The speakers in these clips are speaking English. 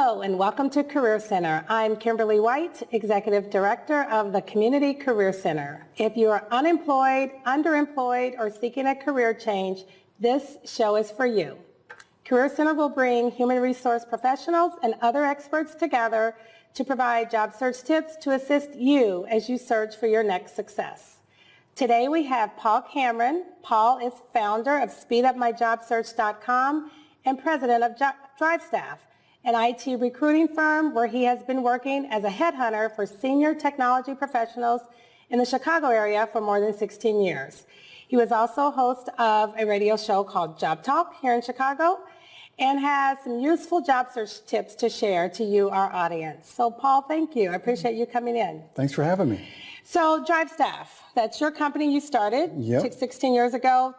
Hello and welcome to Career Center. I'm Kimberly White, Executive Director of the Community Career Center. If you are unemployed, underemployed, or seeking a career change, this show is for you. Career Center will bring human resource professionals and other experts together to provide job search tips to assist you as you search for your next success. Today we have Paul Cameron. Paul is founder of SpeedUpMyJobSearch.com and president of DriveStaff, an IT recruiting firm where he has been working as a headhunter for senior technology professionals in the Chicago area for more than 16 years. He was also host of a radio show called Job Talk here in Chicago and has some useful job search tips to share to you, our audience. So Paul, thank you. I appreciate you coming in. Thanks for having me. So DriveStaff, that's your company you started 16 years ago.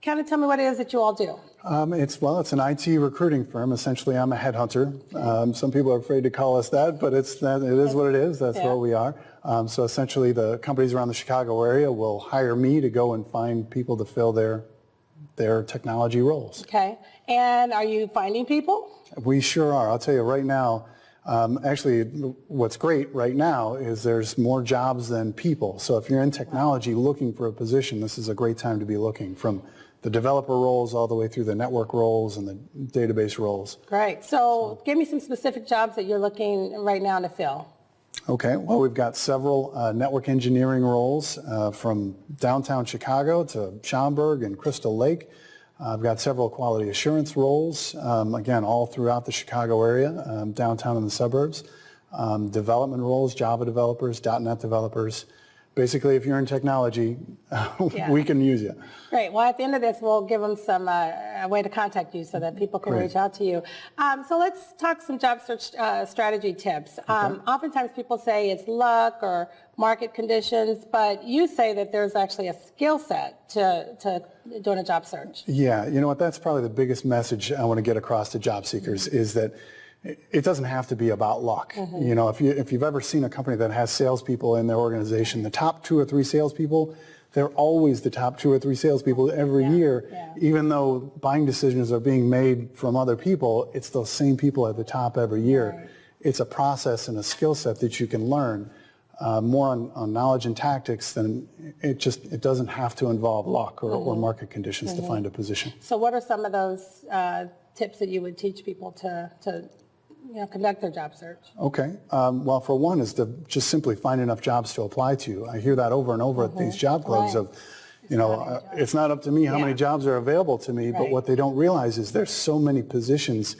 Kind of tell me what it is that you all do. It's an IT recruiting firm. Essentially, I'm a headhunter. Some people are afraid to call us that, but it is what it is. That's what we are. So essentially, the companies around the Chicago area will hire me to go and find people to fill their technology roles. Okay. And are you finding people? We sure are. I'll tell you right now. Actually, what's great right now is there's more jobs than people. So if you're in technology looking for a position, this is a great time to be looking, from the developer roles all the way through the network roles and the database roles. Great. So give me some specific jobs that you're looking right now to fill. Okay. Well, we've got several network engineering roles from downtown Chicago to Schaumburg and Crystal Lake. I've got several quality assurance roles, again, all throughout the Chicago area, downtown and the suburbs. Development roles, Java developers, .NET developers. Basically, if you're in technology, we can use you. Great. Well, at the end of this, we'll give them some a way to contact you so that people can reach out to you. So let's talk some job search strategy tips. Oftentimes people say it's luck or market conditions, but you say that there's actually a skill set to doing a job search. Yeah, you know what, that's probably the biggest message I want to get across to job seekers is that it doesn't have to be about luck. You know, if you've ever seen a company that has salespeople in their organization, the top 2 or 3 salespeople, they're always the top 2 or 3 salespeople every year. Even though buying decisions are being made from other people, it's those same people at the top every year. It's a process and a skill set that you can learn. More on knowledge and tactics, then it doesn't have to involve luck or market conditions to find a position. So what are some of those tips that you would teach people to conduct their job search? Okay. Well, for one is to just simply find enough jobs to apply to. I hear that over and over at these job clubs of, it's not up to me how many jobs are available to me, but what they don't realize is there's so many positions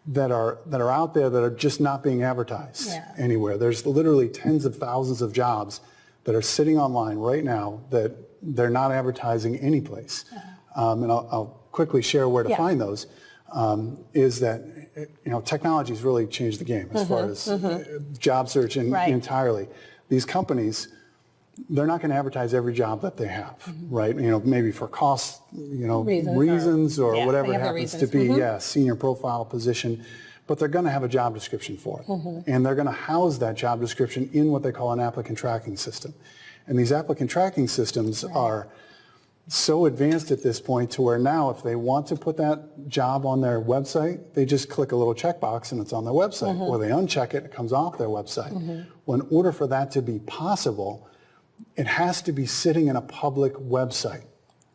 that are out there that are just not being advertised anywhere. There's literally tens of thousands of jobs that are sitting online right now that they're not advertising anyplace. And I'll quickly share where to find those. Is that technology's really changed the game as far as job search entirely. These companies, they're not going to advertise every job that they have, right? Maybe for cost, reasons or whatever it happens to be. Senior profile position, but they're going to have a job description for it, and they're going to house that job description in what they call an applicant tracking system. And these applicant tracking systems are so advanced at this point to where now if they want to put that job on their website, they just click a little checkbox and it's on their website, or they uncheck it, it comes off their website. Well, in order for that to be possible, it has to be sitting in a public website,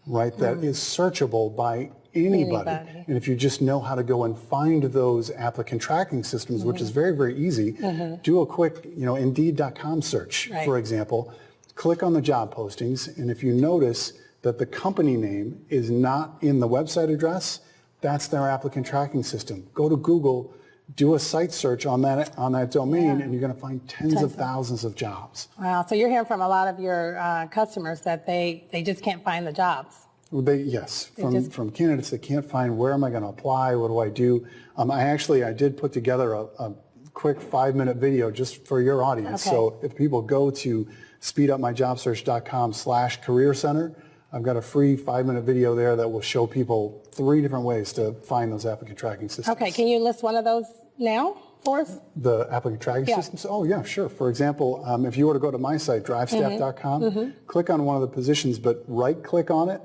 right, that is searchable by anybody. And if you just know how to go and find those applicant tracking systems, which is very, very easy, do a quick, Indeed.com search, for example, click on the job postings, and if you notice that the company name is not in the website address, that's their applicant tracking system. Go to Google, do a site search on that domain, and you're going to find tens of thousands of jobs. Wow, so you're hearing from a lot of your customers that they just can't find the jobs. From candidates that can't find where am I going to apply, what do I do. I did put together a quick 5-minute video just for your audience. So if people go to speedupmyjobsearch.com/career center, I've got a free 5-minute video there that will show people 3 different ways to find those applicant tracking systems. Okay, can you list one of those now for us? The applicant tracking systems? Oh yeah, sure. For example, if you were to go to my site, drivestaff.com, click on one of the positions, but right-click on it,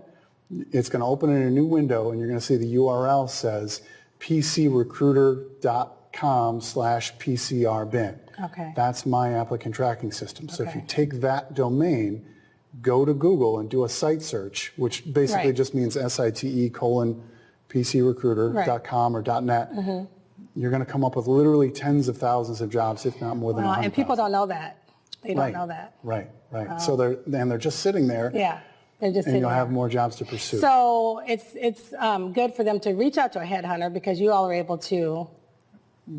it's going to open in a new window, and you're going to see the URL says pcrecruiter.com applicant.com/PCRBin. Okay. That's my applicant tracking system. So if you Okay. take that domain, go to Google and do a site search, which basically Right. just means site:/PCRecruiter.com or .net. You're going to come up with literally tens of thousands of jobs, if not more than 100,000. And people don't know that. They don't Right. know that. Right. So they're just sitting there. Yeah. They're just And sitting you'll there. have more jobs to pursue. So it's good for them to reach out to a headhunter because you all are able to.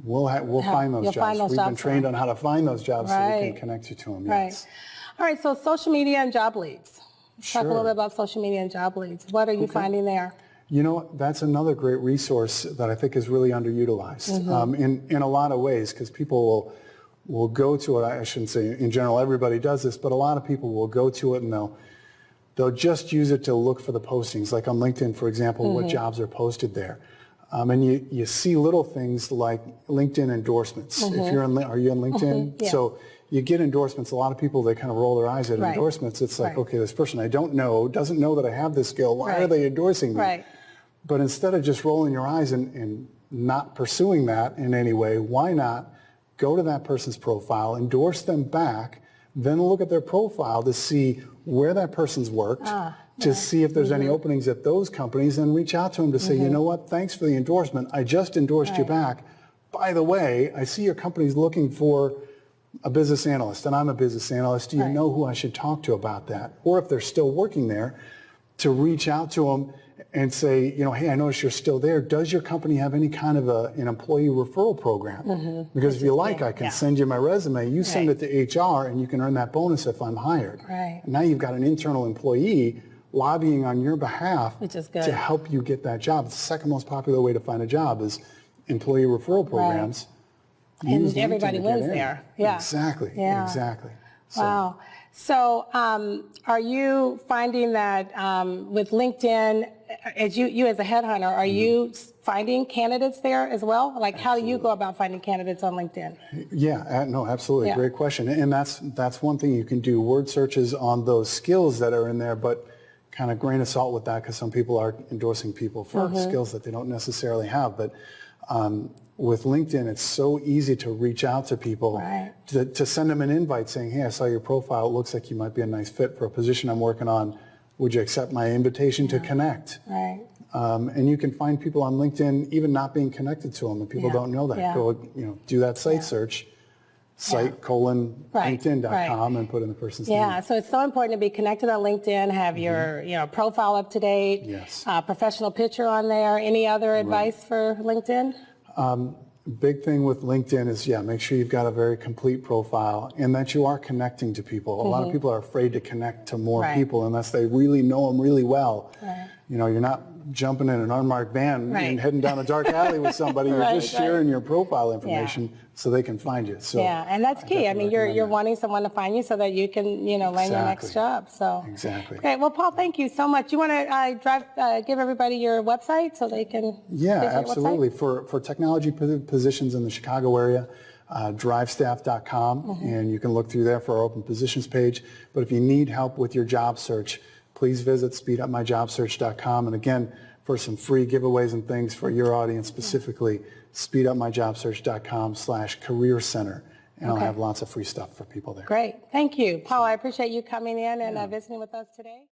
We'll find those you'll jobs. find those We've been jobs trained for on how to find those jobs so we Right. can connect you to them. Right. Yes. All right. So social media and job leads. Let's talk a little Sure. bit about social media and job leads. What are you finding there? You know, that's another great resource that I think is really underutilized in a lot of ways, because people will go to it. I shouldn't say in general everybody does this, but a lot of people will go to it and they'll just use it to look for the postings. Like on LinkedIn, for example, what jobs are posted there. And you see little things like LinkedIn endorsements. If you're are you on LinkedIn? Yes. So you get endorsements. A lot of people, they kind of roll their eyes at Right. endorsements. It's like, Right. okay, this person I don't know doesn't know that I have this skill. Why are Right. they endorsing me? Right. But instead of just rolling your eyes and not pursuing that in any way, why not go to that person's profile, endorse them back, then look at their profile to see where that person's worked, to see if there's any openings at those companies, and reach out to them to say, you know what, thanks for the endorsement. I just endorsed you back. By the way, I see your company's looking for a business analyst, and I'm a business analyst. Do you know who I should talk to about that? Or if they're still working there, to reach out to them and say, you know, hey, I noticed you're still there. Does your company have any kind of an employee referral program? Because if you like, I can send you my resume. You send it to HR, and you can earn that bonus if I'm hired. Right. And now you've got an internal employee lobbying on your behalf Which is good. to help you get that job. It's the second most popular way to find a job is employee referral programs. And Use LinkedIn everybody to get wins in. there. Yeah. Exactly. Yeah. Exactly. So, Wow. So are you finding that with LinkedIn, as you as a headhunter, are you finding candidates there as well? Like how do you go about finding candidates on LinkedIn? Yeah, no, absolutely. Yeah. Great question. And that's one thing you can do, word searches on those skills that are in there, but kind of grain of salt with that because some people are endorsing people for skills that they don't necessarily have. But with LinkedIn, it's so easy to reach out to people, to send them an invite saying, hey, I saw your profile. It looks like you might be a nice fit for a position I'm working on. Would you accept my invitation to connect? Right. And you can find people on LinkedIn even not being connected to them, and people don't know that. Yeah. Go, do that site search, site:/LinkedIn.com, and put in the person's name. Yeah, so it's so important to be connected on LinkedIn, have your profile up to date, Yes. professional picture on there. Any other advice for LinkedIn? Big thing with LinkedIn is, make sure you've got a very complete profile and that you are connecting to people. A lot of people are afraid to connect to more people unless they really know them really well. Right. You're not jumping in an unmarked van and heading down a dark alley with somebody. You're just sharing your profile information so they can find you. So And that's key. I mean, you're wanting someone to find you so that you can, land your next job. So Exactly. Great. Well, Paul, thank you so much. You want to give everybody your website so they can visit your absolutely. website? For technology positions in the Chicago area, drivestaff.com, and you can look through there for our open positions page. But if you need help with your job search, please visit speedupmyjobsearch.com. And again, for some free giveaways and things for your audience specifically, speedupmyjobsearch.com/career center. And I'll have lots of free stuff for people there. Great. Thank you. Paul, I appreciate you coming in and visiting with us today.